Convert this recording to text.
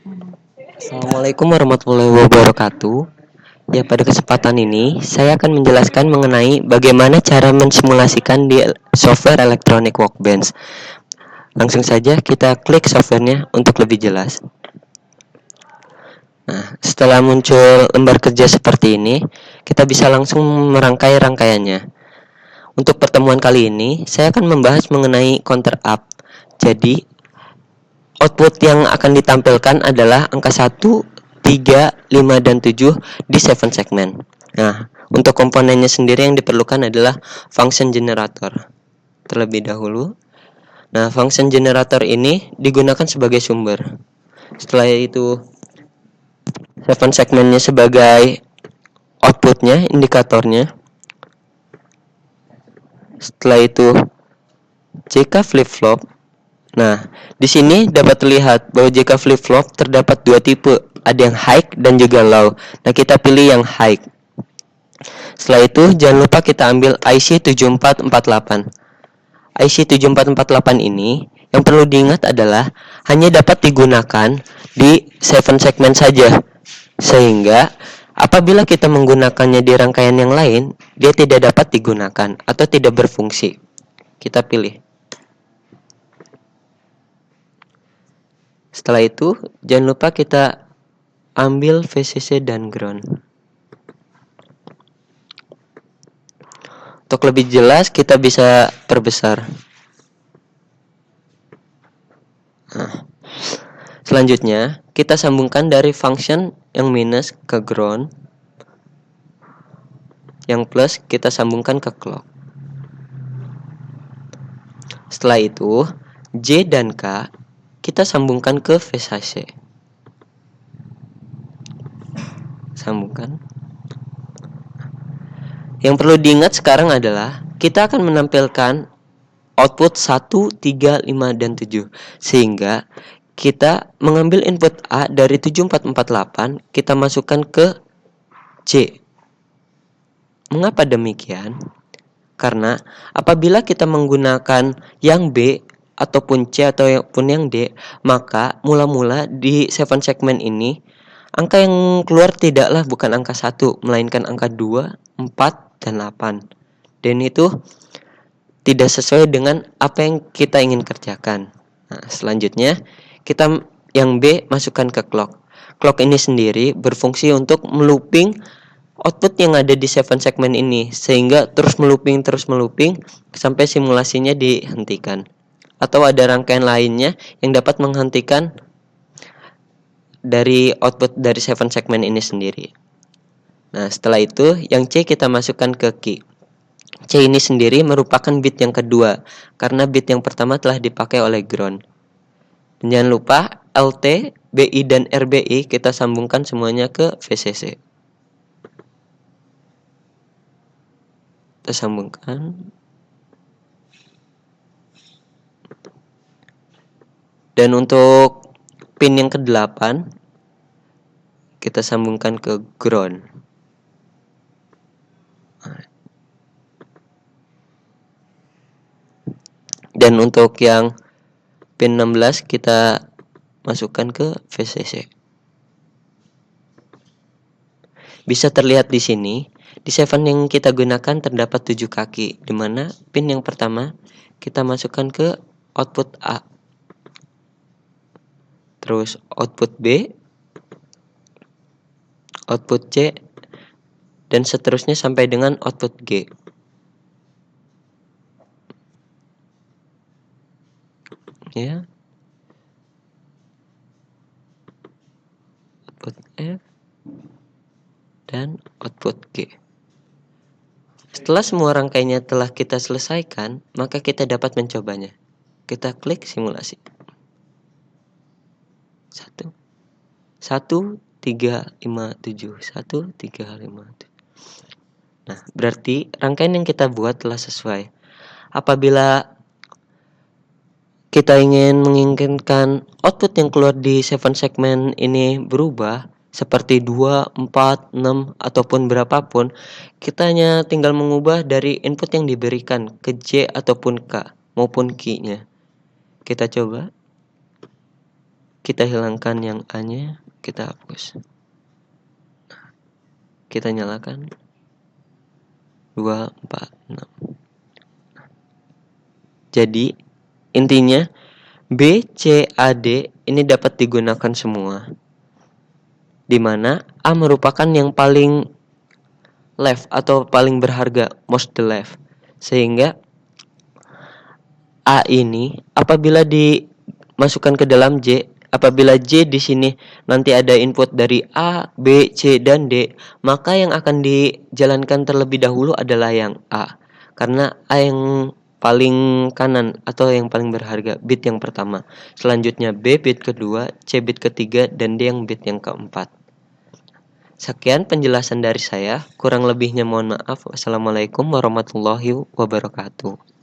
Assalamualaikum warahmatullahi wabarakatuh. Ya, pada kesempatan ini saya akan menjelaskan mengenai bagaimana cara mensimulasikan di software Electronic Workbench. Langsung saja kita klik softwarenya untuk lebih jelas. Nah, setelah muncul lembar kerja seperti ini, kita bisa langsung merangkai rangkaiannya. Untuk pertemuan kali ini, saya akan membahas mengenai counter up. Jadi, output yang akan ditampilkan adalah angka 1, 3, 5, dan 7 di 7 segmen. Nah, untuk komponennya sendiri yang diperlukan adalah function generator. Terlebih dahulu, nah function generator ini digunakan sebagai sumber. Setelah itu, 7 segmennya sebagai outputnya, indikatornya. Setelah itu, JK flip-flop. Nah, di sini dapat terlihat bahwa JK flip-flop terdapat dua tipe, ada yang high dan juga low. Nah, kita pilih yang high. Setelah itu, jangan lupa kita ambil IC 7448. IC 7448 ini yang perlu diingat adalah hanya dapat digunakan di 7 segmen saja. Sehingga apabila kita menggunakannya di rangkaian yang lain, dia tidak dapat digunakan atau tidak berfungsi. Kita pilih. Setelah itu, jangan lupa kita ambil VCC dan ground. Untuk lebih jelas, kita bisa perbesar. Nah, selanjutnya, kita sambungkan dari function yang minus ke ground. Yang plus, kita sambungkan ke clock. Setelah itu, J dan K kita sambungkan ke VCC. Sambungkan. Yang perlu diingat sekarang adalah kita akan menampilkan output 1, 3, 5, dan 7. Sehingga kita mengambil input A dari 7448, kita masukkan ke C. Mengapa demikian? Karena apabila kita menggunakan yang B ataupun C ataupun yang D, maka mula-mula di 7 segmen ini angka yang keluar tidaklah bukan angka 1, melainkan angka 2, 4, dan 8. Dan itu tidak sesuai dengan apa yang kita ingin kerjakan. Nah, selanjutnya kita yang B masukkan ke clock. Clock ini sendiri berfungsi untuk melooping output yang ada di 7 segmen ini, sehingga terus melooping sampai simulasinya dihentikan. Atau ada rangkaian lainnya yang dapat menghentikan dari output dari 7 segmen ini sendiri. Nah, setelah itu yang C kita masukkan ke key. C ini sendiri merupakan bit yang kedua, karena bit yang pertama telah dipakai oleh ground. Dan jangan lupa LT, BI, dan RBI kita sambungkan semuanya ke VCC. Kita sambungkan. Dan untuk pin yang ke-8 kita sambungkan ke ground. Dan untuk yang pin 16 kita masukkan ke VCC. Bisa terlihat di sini, di 7 yang kita gunakan terdapat 7 kaki, di mana pin yang pertama kita masukkan ke output A. Terus output B, output C, dan seterusnya sampai dengan output G. Ya. Output F dan output G. Setelah semua rangkaiannya telah kita selesaikan, maka kita dapat mencobanya. Kita klik simulasi. 1 3, 5, 7. 1 3, 5, 7. Nah, berarti rangkaian yang kita buat telah sesuai. Apabila kita ingin menginginkan output yang keluar di 7 segmen ini berubah seperti 2, 4, 6 ataupun berapapun, kita hanya tinggal mengubah dari input yang diberikan ke J ataupun K maupun key-nya. Kita coba. kita hilangkan yang A-nya, kita hapus. Kita nyalakan 2, 4, 6. Jadi intinya B, C, A, D ini dapat digunakan semua, di mana A merupakan yang paling left atau paling berharga, most the left. Sehingga A ini apabila dimasukkan ke dalam J, apabila J di sini nanti ada input dari A, B, C, dan D, maka yang akan dijalankan terlebih dahulu adalah yang A. Karena A yang paling kanan atau yang paling berharga, bit yang pertama. Selanjutnya B bit kedua, C bit ketiga, dan D yang bit yang keempat. Sekian penjelasan dari saya, kurang lebihnya mohon maaf. Wassalamualaikum warahmatullahi wabarakatuh.